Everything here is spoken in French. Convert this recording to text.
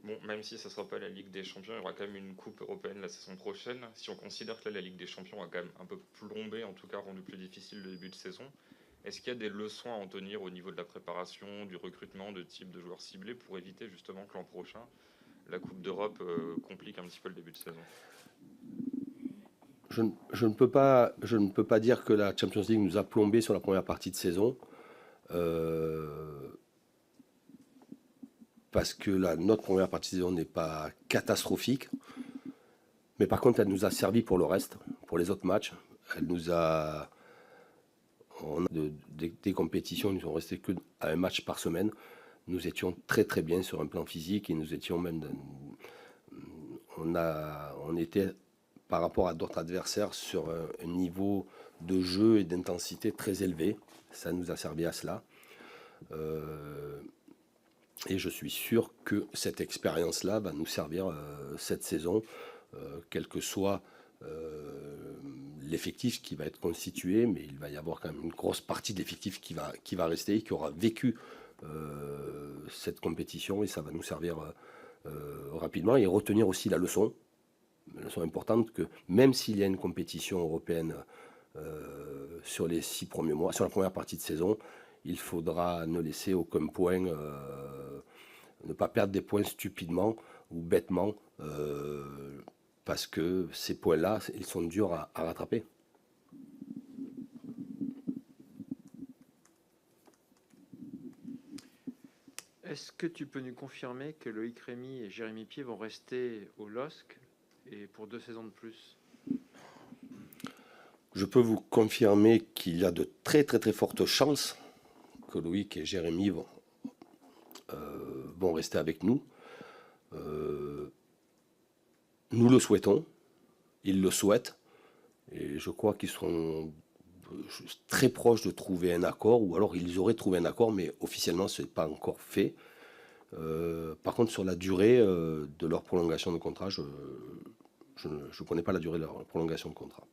Bon, même si ça ne sera pas la Ligue des Champions, il y aura quand même une Coupe européenne la saison prochaine. Si on considère que là, la Ligue des Champions a quand même un peu plombé, en tout cas rendu plus difficile le début de saison, est-ce qu'il y a des leçons à en tenir au niveau de la préparation, du recrutement, de type de joueurs ciblés pour éviter justement que l'an prochain, la Coupe d'Europe complique un petit peu le début de saison? Je ne peux pas dire que la Champions League nous a plombé sur la première partie de saison. Parce que notre première partie de saison n'est pas catastrophique. Mais par contre, elle nous a servi pour le reste, pour les autres matchs. Elle nous a. Des compétitions, nous sommes restés que à un match par semaine. Nous étions très très bien sur un plan physique et nous étions même. On était par rapport à d'autres adversaires sur un niveau de jeu et d'intensité très élevé. Ça nous a servi à cela. Et je suis sûr que cette expérience-là va nous servir cette saison, quel que soit l'effectif qui va être constitué, mais il va y avoir quand même une grosse partie de l'effectif qui va rester, qui aura vécu cette compétition, et ça va nous servir rapidement, et retenir aussi la leçon importante, que même s'il y a une compétition européenne sur les 6 premiers mois, sur la première partie de saison, il faudra ne laisser aucun point, ne pas perdre des points stupidement ou bêtement, parce que ces points-là, ils sont durs à rattraper. Est-ce que tu peux nous confirmer que Loïc Rémy et Jérémy Pied vont rester au LOSC et pour 2 saisons de plus? Je peux vous confirmer qu'il y a de très très très fortes chances que Loïc et Jérémy vont rester avec nous. Nous le souhaitons, ils le souhaitent, et je crois qu'ils seront très proches de trouver un accord, ou alors ils auraient trouvé un accord, mais officiellement ce n'est pas encore fait. Par contre, sur la durée de leur prolongation de contrat, je ne connais pas la durée de leur prolongation de contrat.